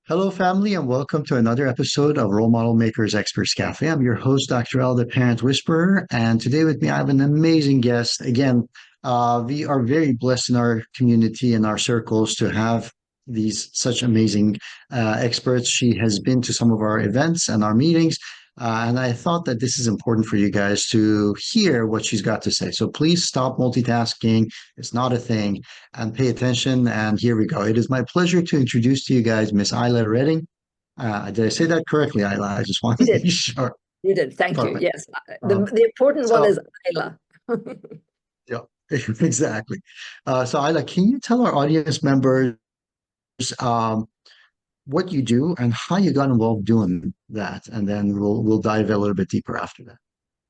Hello, family, and welcome to another episode of Role Model Makers Experts Cafe. I'm your host, Dr. L, the Parent Whisperer, and today with me, I have an amazing guest. Again, we are very blessed in our community and our circles to have these such amazing experts. She has been to some of our events and our meetings, and I thought that this is important for you guys to hear what she's got to say. So please stop multitasking. It's not a thing and pay attention. And here we go. It is my pleasure to introduce to you guys Miss Isla Redding. Did I say that correctly, Isla? I just You wanted to did. be sure. You did. Thank you. Perfect. Yes. The, Um, the important one so, is Isla. yeah, exactly. So, Isla, can you tell our audience members um, what you do and how you got involved doing that? And then we'll dive a little bit deeper after that.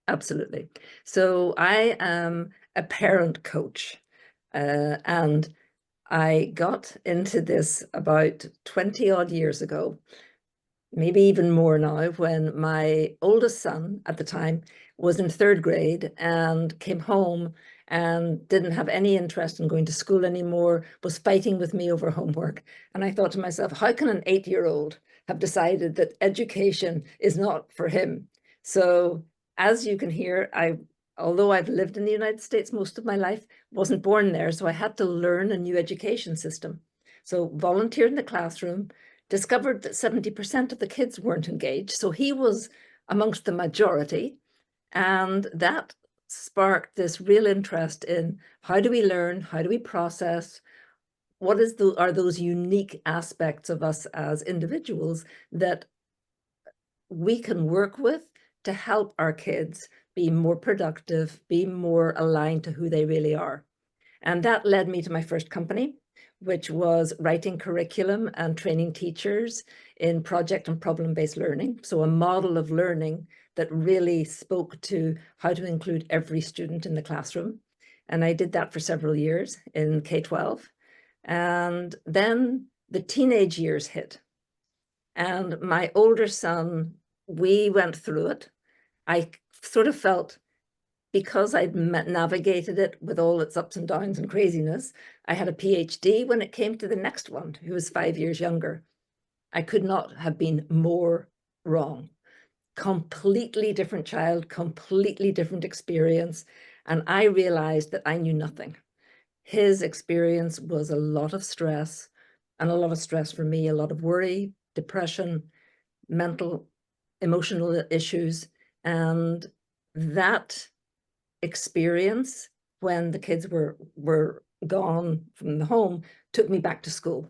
Absolutely. So I am a parent coach, and I got into this about 20 odd years ago, maybe even more now, when my oldest son at the time was in third grade and came home and didn't have any interest in going to school anymore, was fighting with me over homework. And I thought to myself, how can an 8-year-old have decided that education is not for him? So as you can hear, although I've lived in the United States most of my life, wasn't born there, so I had to learn a new education system. So volunteered in the classroom, discovered that 70% of the kids weren't engaged. So he was amongst the majority. And that sparked this real interest in how do we learn? How do we process? Are those unique aspects of us as individuals that we can work with to help our kids be more productive, be more aligned to who they really are? And that led me to my first company, which was writing curriculum and training teachers in project and problem-based learning. So a model of learning that really spoke to how to include every student in the classroom. And I did that for several years in K-12. And then the teenage years hit. And my older son, we went through it. I sort of felt, because I'd navigated it with all its ups and downs and craziness, I had a PhD when it came to the next one, who was 5 years younger. I could not have been more wrong. Completely different child, completely different experience. And I realized that I knew nothing. His experience was a lot of stress, and a lot of stress for me, a lot of worry, depression, mental, emotional issues. And that experience, when the kids were gone from the home, took me back to school.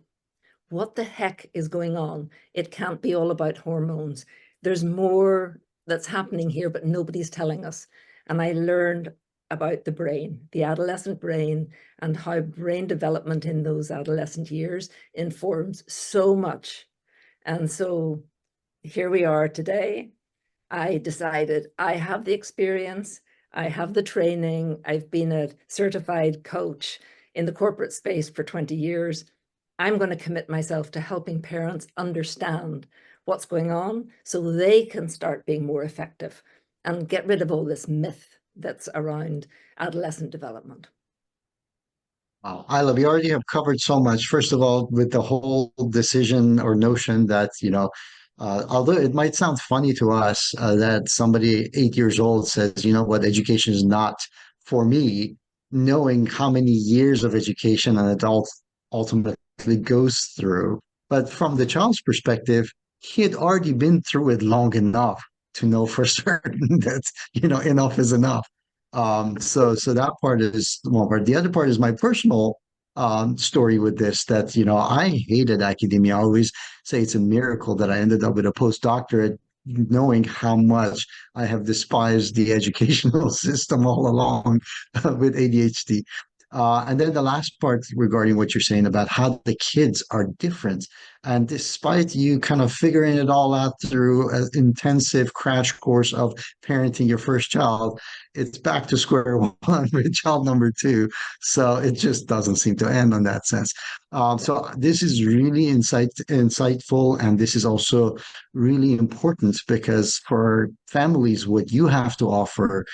What the heck is going on? It can't be all about hormones. There's more that's happening here, but nobody's telling us. And I learned about the brain, the adolescent brain, and how brain development in those adolescent years informs so much. And so here we are today. I decided I have the experience, I have the training, I've been a certified coach in the corporate space for 20 years. I'm going to commit myself to helping parents understand what's going on so they can start being more effective and get rid of all this myth that's around adolescent development. Wow, Isla, we already have covered so much. First of all, with the whole decision or notion that, although it might sound funny to us that somebody 8 years old says, you know what, education is not for me, knowing how many years of education an adult ultimately goes through. But from the child's perspective, he had already been through it long enough to know for certain that, enough is enough. So that part is one part. The other part is my personal story with this that, I hated academia. I always say it's a miracle that I ended up with a postdoctorate, knowing how much I have despised the educational system all along with ADHD. And then the last part regarding what you're saying about how the kids are different. And despite you kind of figuring it all out through an intensive crash course of parenting your first child, it's back to square one with child number two. So it just doesn't seem to end on that sense. So this is really insightful, and this is also really important because for families, what you have to offer,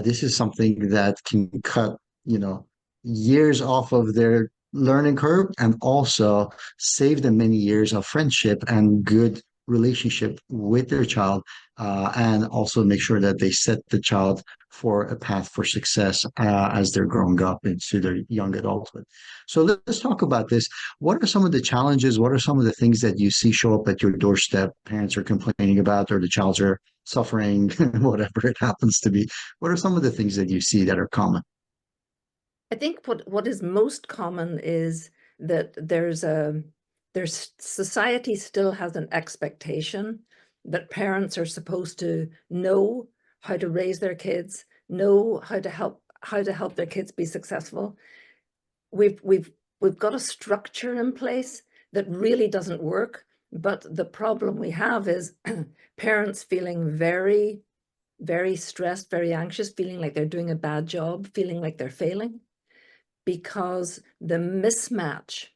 this is something that can cut, years off of their learning curve and also save them many years of friendship and good relationship with their child, and also make sure that they set the child for a path for success as they're growing up into their young adulthood. So let's talk about this. What are some of the challenges? What are some of the things that you see show up at your doorstep? Parents are complaining about, or the child's are suffering, whatever it happens to be. What are some of the things that you see that are common? I think what is most common is that there's society still has an expectation that parents are supposed to know how to raise their kids, know how to help their kids be successful. We've we've we've got a structure in place that really doesn't work, but the problem we have is parents feeling very stressed, very anxious, feeling like they're doing a bad job, feeling like they're failing, because the mismatch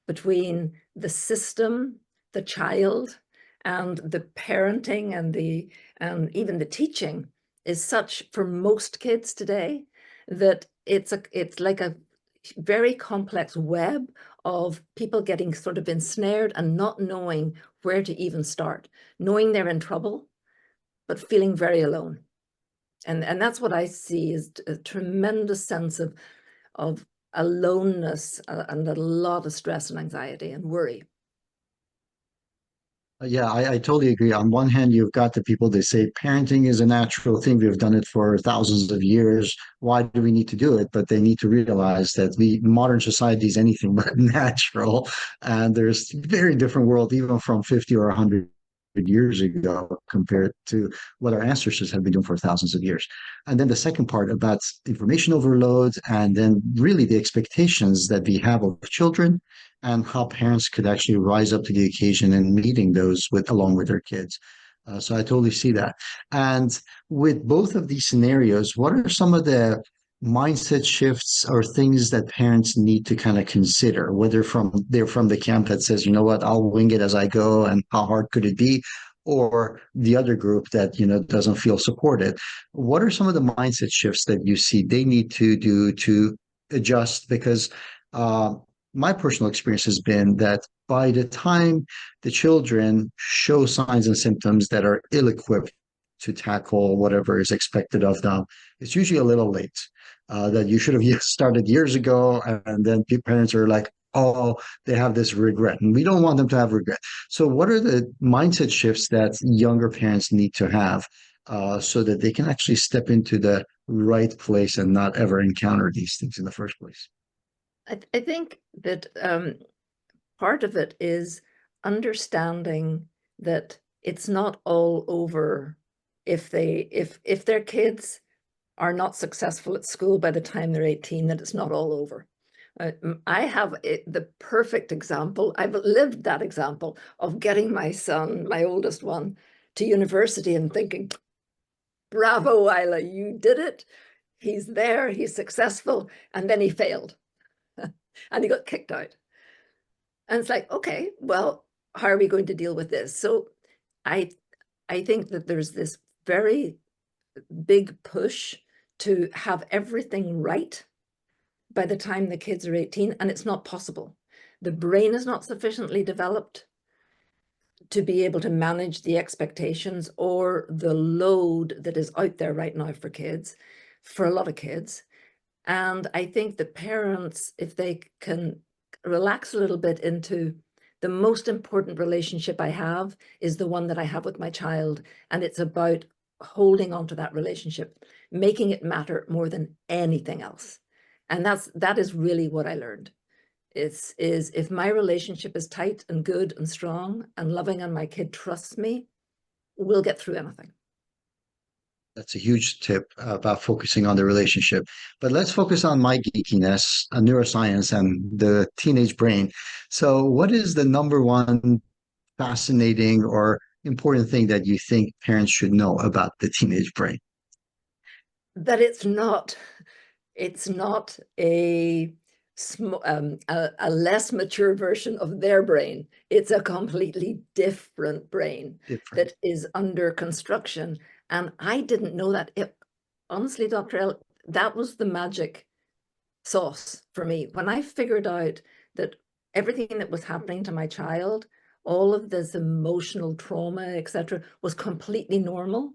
between the system, the child, and the parenting and even the teaching is such for most kids today that it's like a very complex web of people getting sort of ensnared and not knowing where to even start, knowing they're in trouble, but feeling very alone. And that's what I see is a tremendous sense of aloneness and a lot of stress and anxiety and worry. Yeah, I totally agree. On one hand, you've got the people that say parenting is a natural thing. We've done it for thousands of years. Why do we need to do it? But they need to realize that modern society is anything but natural. And there's very different world, even from 50 or 100 years ago compared to what our ancestors have been doing for thousands of years. And then the second part about information overload, and then really the expectations that we have of children and how parents could actually rise up to the occasion and meeting those with along with their kids. So I totally see that. And with both of these scenarios, what are some of the mindset shifts or things that parents need to kind of consider, whether they're from the camp that says, you know what, I'll wing it as I go, and how hard could it be? Or the other group that, doesn't feel supported. What are some of the mindset shifts that you see they need to do to adjust? Because uh, my personal experience has been that by the time the children show signs and symptoms that are ill-equipped to tackle whatever is expected of them, it's usually a little late. That you should have started years ago, and then parents are like, oh, they have this regret, and we don't want them to have regret. So, what are the mindset shifts that younger parents need to have so that they can actually step into the right place and not ever encounter these things in the first place? I think that part of it is understanding that it's not all over if their kids are not successful at school by the time they're 18, that it's not all over. I have the perfect example. I've lived that example of getting my son, my oldest one, to university and thinking, bravo, Isla, you did it. He's there, he's successful. And then he failed and he got kicked out. And it's like, okay, well, how are we going to deal with this? So I I think that there's this very big push to have everything right by the time the kids are 18, and it's not possible. The brain is not sufficiently developed to be able to manage the expectations or the load that is out there right now for kids, for a lot of kids. And I think the parents, if they can relax a little bit into the most important relationship I have is the one that I have with my child. And it's about holding on to that relationship, making it matter more than anything else. And that is really what I learned. Is if my relationship is tight and good and strong and loving and my kid trusts me, we'll get through anything. That's a huge tip about focusing on the relationship. But let's focus on my geekiness, neuroscience, and the teenage brain. So, what is the number one fascinating or important thing that you think parents should know about the teenage brain? That it's not a less mature version of their brain. It's a completely different brain Different. that is under construction. And I didn't know that. Honestly, Dr. L, that was the magic sauce for me. When I figured out that everything that was happening to my child, all of this emotional trauma, etc., was completely normal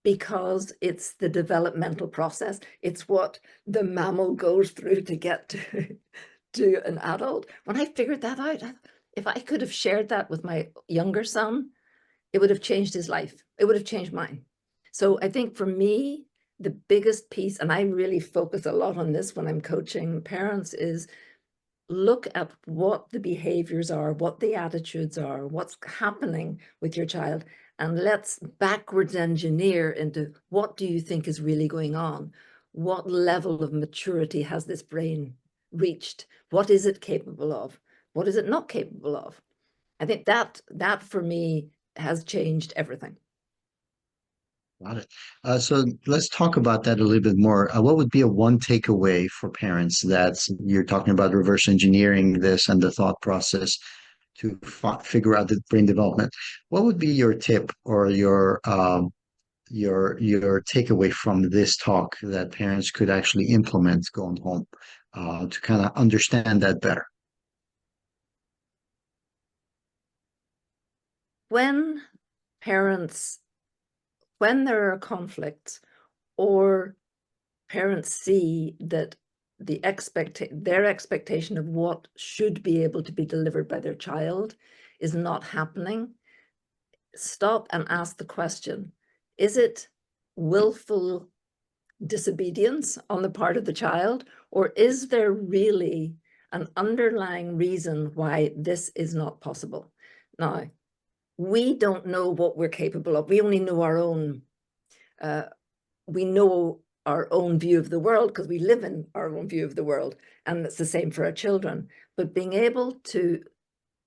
because it's the developmental process. It's what the mammal goes through to get to an adult. When I figured that out, if I could have shared that with my younger son, it would have changed his life. It would have changed mine. So I think for me, the biggest piece, and I really focus a lot on this when I'm coaching parents, is look at what the behaviors are, what the attitudes are, what's happening with your child, and let's backwards engineer into what do you think is really going on? What level of maturity has this brain reached? What is it capable of? What is it not capable of? I think that for me has changed everything. Got it. So let's talk about that a little bit more. What would be a one takeaway for parents that you're talking about reverse engineering this and the thought process to figure out the brain development? What would be your tip or your takeaway from this talk that parents could actually implement going home to kind of understand that better? When parents, when there are conflicts or parents see that their expectation of what should be able to be delivered by their child is not happening, stop and ask the question, is it willful disobedience on the part of the child, or is there really an underlying reason why this is not possible? Now, we don't know what we're capable of. We only know our own, we know our own view of the world because we live in our own view of the world. And it's the same for our children. But being able to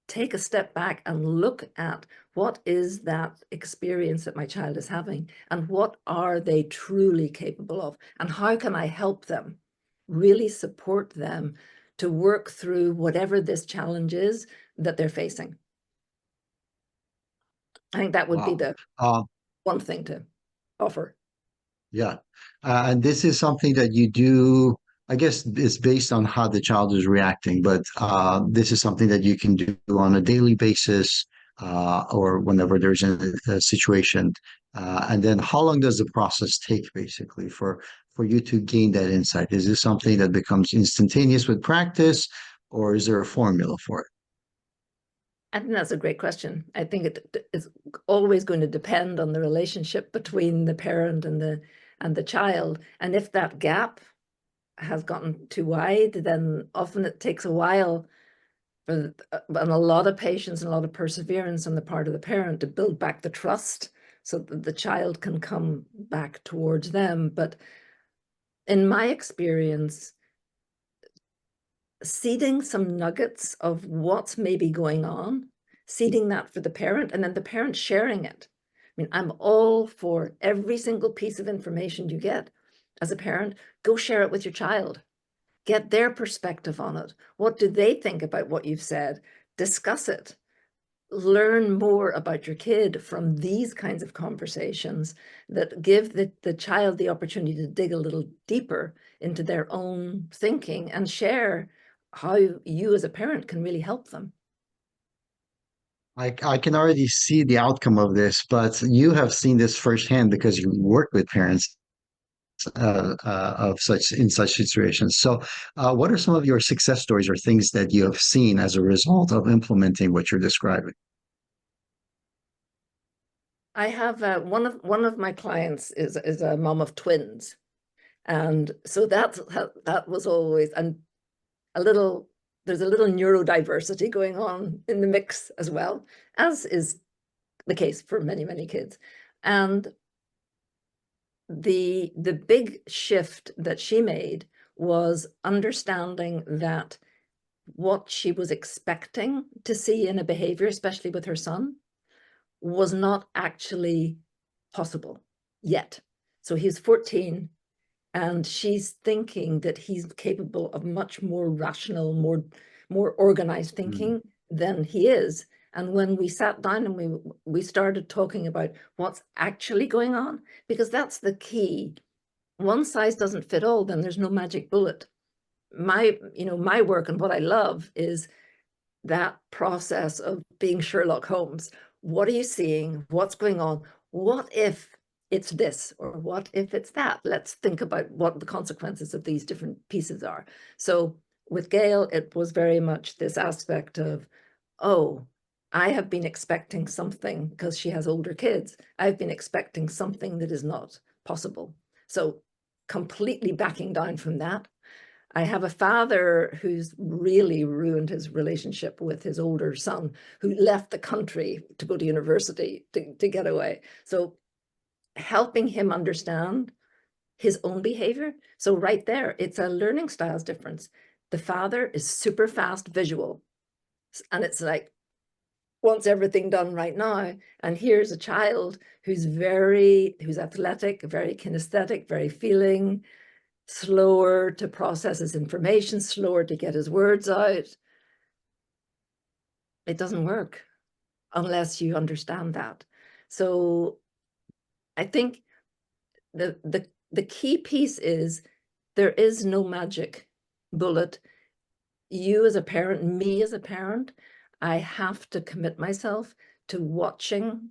take a step back and look at what is that experience that my child is having and what are they truly capable of and how can I help them, really support them to work through whatever this challenge is that they're facing. I think that would be Wow. the Uh, one thing to offer. Yeah. And this is something that you do, I guess it's based on how the child is reacting, but this is something that you can do on a daily basis or whenever there's a situation. And then how long does the process take basically for you to gain that insight? Is this something that becomes instantaneous with practice, or is there a formula for it? I think that's a great question. I think it is always going to depend on the relationship between the parent and the child. And if that gap has gotten too wide, then often it takes a while for and a lot of patience and a lot of perseverance on the part of the parent to build back the trust so that the child can come back towards them. But in my experience, seeding some nuggets of what's maybe going on, seeding that for the parent, and then the parent sharing it. I mean, I'm all for every single piece of information you get as a parent, go share it with your child. Get their perspective on it. What do they think about what you've said? Discuss it. Learn more about your kid from these kinds of conversations that give the child the opportunity to dig a little deeper into their own thinking and share how you as a parent can really help them. I can already see the outcome of this, but you have seen this firsthand because you work with parents of such in such situations. So, what are some of your success stories or things that you have seen as a result of implementing what you're describing? I have one of my clients is a mom of twins, and so that was always and a little there's a little neurodiversity going on in the mix as well, as is the case for many kids. And the big shift that she made was understanding that what she was expecting to see in a behavior, especially with her son, was not actually possible yet. So he's 14 and she's thinking that he's capable of much more rational, more organized Mm. thinking than he is. And when we sat down and we started talking about what's actually going on, because that's the key. One size doesn't fit all, then there's no magic bullet. my work and what I love is that process of being Sherlock Holmes. What are you seeing? What's going on? What if it's this, or what if it's that? Let's think about what the consequences of these different pieces are. So with Gail, it was very much this aspect of, oh, I have been expecting something because she has older kids. I've been expecting something that is not possible. So completely backing down from that. I have a father who's really ruined his relationship with his older son, who left the country to go to university to get away. So helping him understand his own behavior. So right there, it's a learning styles difference. The father is super fast visual, and it's like, wants everything done right now. And here's a child who's athletic, very kinesthetic, very feeling, slower to process his information, slower to get his words out. It doesn't work unless you understand that. So I think the key piece is there is no magic bullet. You as a parent, me as a parent, I have to commit myself to watching,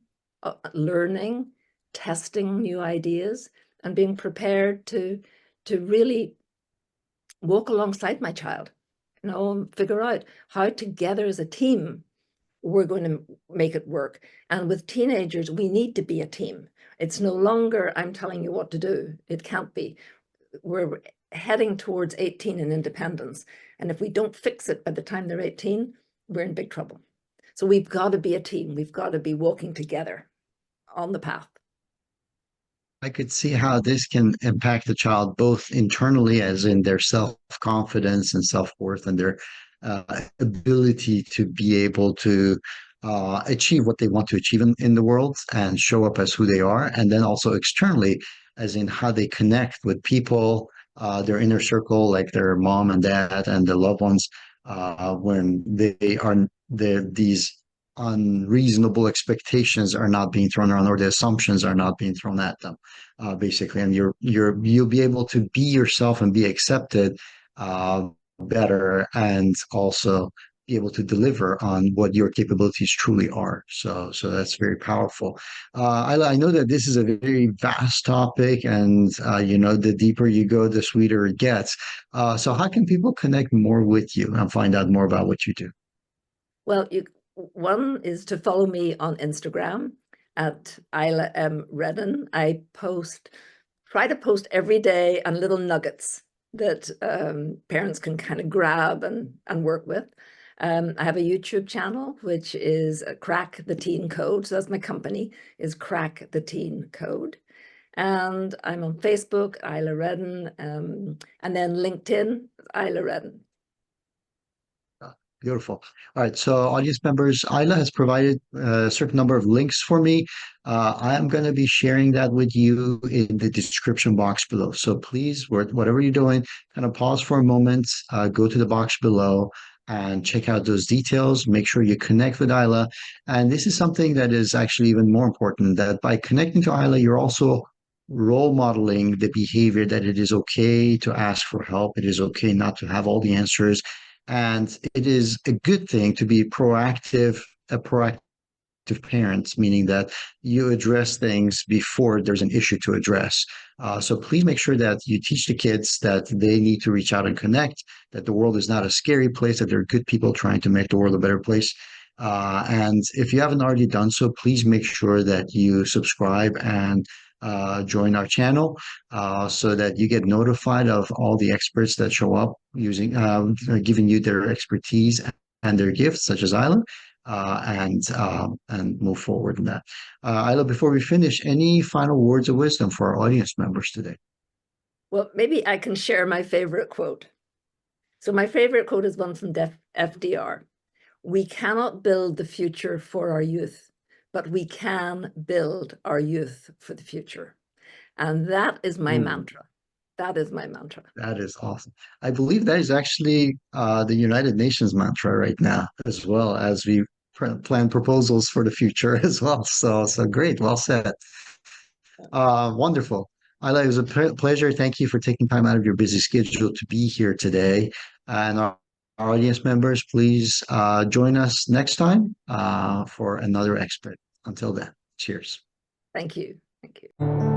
learning, testing new ideas, and being prepared to really walk alongside my child, figure out how together as a team we're going to make it work. And with teenagers, we need to be a team. It's no longer, I'm telling you what to do. It can't be. We're heading towards 18 and independence. And if we don't fix it by the time they're 18, we're in big trouble. So we've got to be a team. We've got to be walking together on the path. I could see how this can impact the child both internally, as in their self-confidence and self-worth, and their ability to be able to achieve what they want to achieve in the world and show up as who they are. And then also externally, as in how they connect with people, their inner circle, like their mom and dad and the loved ones, when they are these unreasonable expectations are not being thrown around, or the assumptions are not being thrown at them, basically. And you'll be able to be yourself and be accepted better, and also be able to deliver on what your capabilities truly are. So that's very powerful. I know that this is a very vast topic, and the deeper you go, the sweeter it gets. So how can people connect more with you and find out more about what you do? Well, one is to follow me on Instagram at Isla Reddin. I try to post every day on little nuggets that parents can kind of grab and work with. I have a YouTube channel, which is Crack the Teen Code. So that's my company, is Crack the Teen Code. And I'm on Facebook, Isla Reddin, and then LinkedIn, Isla Reddin. Beautiful. All right. So, audience members, Isla has provided a certain number of links for me. I am going to be sharing that with you in the description box below. So, please, whatever you're doing, kind of pause for a moment, go to the box below and check out those details. Make sure you connect with Isla. And this is something that is actually even more important, that by connecting to Isla, you're also role modeling the behavior that it is okay to ask for help. It is okay not to have all the answers, and it is a good thing to be a proactive parent, meaning that you address things before there's an issue to address. So please make sure that you teach the kids that they need to reach out and connect, that the world is not a scary place, that there are good people trying to make the world a better place. And if you haven't already done so, please make sure that you subscribe and join our channel, so that you get notified of all the experts that show up giving you their expertise and their gifts, such as Isla, and move forward in that. Isla, before we finish, any final words of wisdom for our audience members today? Well, maybe I can share my favorite quote. So my favorite quote is one from FDR. We cannot build the future for our youth, but we can build our youth for the future. And that is my mantra. That is my mantra. That is awesome. I believe that is actually the United Nations mantra right now, as well as we plan proposals for the future as well. So great. Well said. Wonderful. Isla, it was a pleasure. Thank you for taking time out of your busy schedule to be here today. And our audience members, please join us next time for another expert. Until then, cheers. Thank you. Thank you.